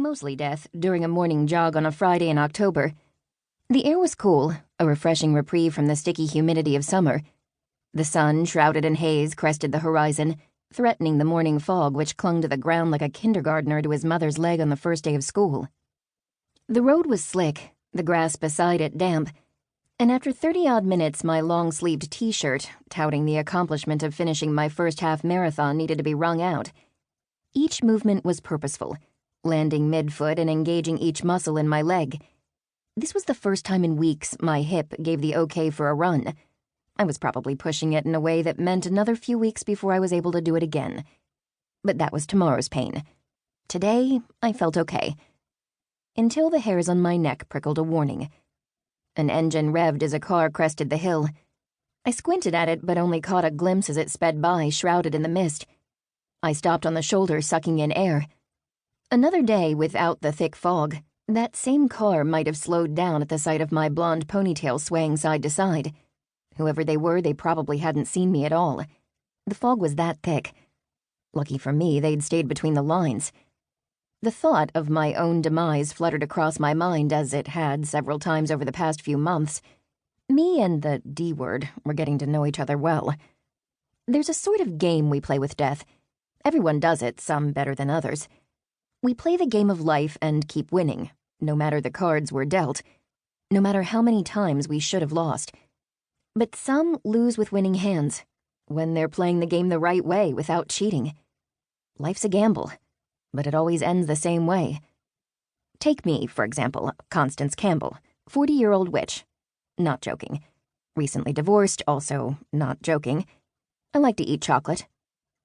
mostly death, during a morning jog on a Friday in October. The air was cool, a refreshing reprieve from the sticky humidity of summer. The sun, shrouded in haze, crested the horizon, threatening the morning fog which clung to the ground like a kindergartner to his mother's leg on the first day of school. The road was slick, the grass beside it damp, and after 30-odd minutes my long-sleeved T-shirt, touting the accomplishment of finishing my first half marathon, needed to be wrung out. Each movement was purposeful, landing mid-foot and engaging each muscle in my leg. This was the first time in weeks my hip gave the okay for a run. I was probably pushing it in a way that meant another few weeks before I was able to do it again. But that was tomorrow's pain. Today, I felt okay. Until the hairs on my neck prickled a warning. An engine revved as a car crested the hill. I squinted at it but only caught a glimpse as it sped by, shrouded in the mist. I stopped on the shoulder, sucking in air. Another day without the thick fog, that same car might have slowed down at the sight of my blonde ponytail swaying side to side. Whoever they were, they probably hadn't seen me at all. The fog was that thick. Lucky for me, they'd stayed between the lines. The thought of my own demise fluttered across my mind as it had several times over the past few months. Me and the D-word were getting to know each other well. There's a sort of game we play with death. Everyone does it, some better than others. We play the game of life and keep winning, no matter the cards we're dealt, no matter how many times we should have lost. But some lose with winning hands, when they're playing the game the right way without cheating. Life's a gamble, but it always ends the same way. Take me, for example, Constance Campbell, 40-year-old witch. Not joking. Recently divorced, also not joking. I like to eat chocolate.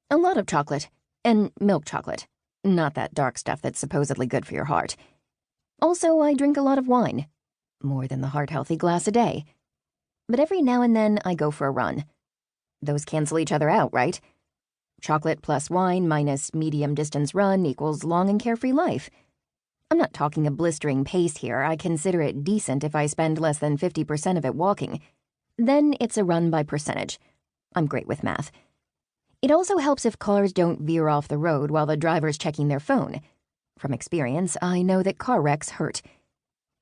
A lot of chocolate, and milk chocolate. Not that dark stuff that's supposedly good for your heart. Also, I drink a lot of wine. More than the heart-healthy glass a day. But every now and then, I go for a run. Those cancel each other out, right? Chocolate plus wine minus medium-distance run equals long and carefree life. I'm not talking a blistering pace here. I consider it decent if I spend less than 50% of it walking. Then it's a run by percentage. I'm great with math. It also helps if cars don't veer off the road while the driver's checking their phone. From experience, I know that car wrecks hurt.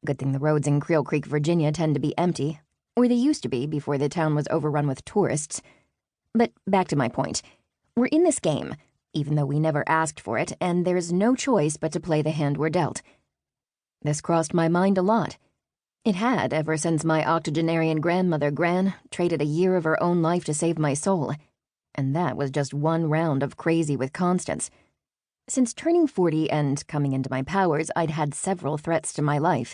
Good thing the roads in Creel Creek, Virginia tend to be empty, or they used to be before the town was overrun with tourists. But back to my point. We're in this game, even though we never asked for it, and there's no choice but to play the hand we're dealt. This crossed my mind a lot. It had ever since my octogenarian grandmother Gran traded a year of her own life to save my soul. And that was just one round of crazy with Constance. Since turning 40 and coming into my powers, I'd had several threats to my life.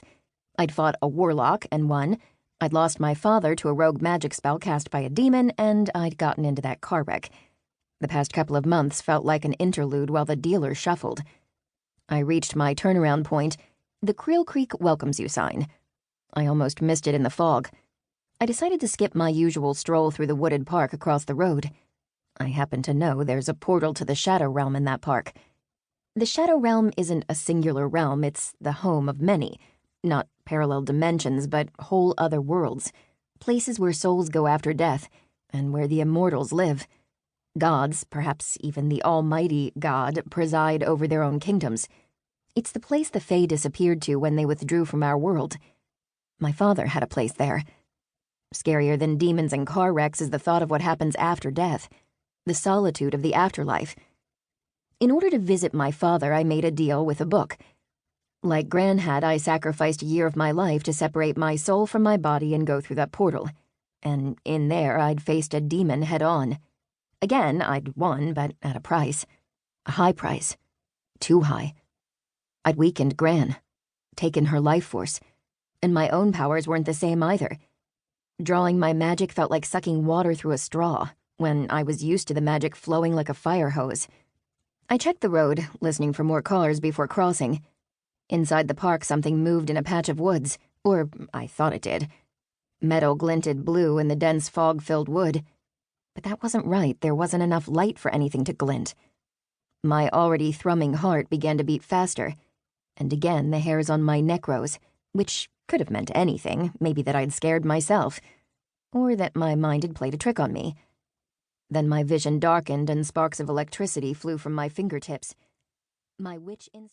I'd fought a warlock and won. I'd lost my father to a rogue magic spell cast by a demon, and I'd gotten into that car wreck. The past couple of months felt like an interlude while the dealer shuffled. I reached my turnaround point, the Creel Creek welcomes you sign. I almost missed it in the fog. I decided to skip my usual stroll through the wooded park across the road. I happen to know there's a portal to the Shadow Realm in that park. The Shadow Realm isn't a singular realm, it's the home of many. Not parallel dimensions, but whole other worlds. Places where souls go after death, and where the immortals live. Gods, perhaps even the almighty God, preside over their own kingdoms. It's the place the Fae disappeared to when they withdrew from our world. My father had a place there. Scarier than demons and car wrecks is the thought of what happens after death. The solitude of the afterlife. In order to visit my father, I made a deal with a book. Like Gran had, I sacrificed a year of my life to separate my soul from my body and go through that portal. And in there, I'd faced a demon head-on. Again, I'd won, but at a price. A high price. Too high. I'd weakened Gran, taken her life force, and my own powers weren't the same either. Drawing my magic felt like sucking water through a straw, when I was used to the magic flowing like a fire hose. I checked the road, listening for more cars before crossing. Inside the park, something moved in a patch of woods, or I thought it did. Metal glinted blue in the dense fog-filled wood. But that wasn't right. There wasn't enough light for anything to glint. My already thrumming heart began to beat faster, and again the hairs on my neck rose, which could have meant anything, maybe that I'd scared myself, or that my mind had played a trick on me. Then my vision darkened and sparks of electricity flew from my fingertips. My witch instinct...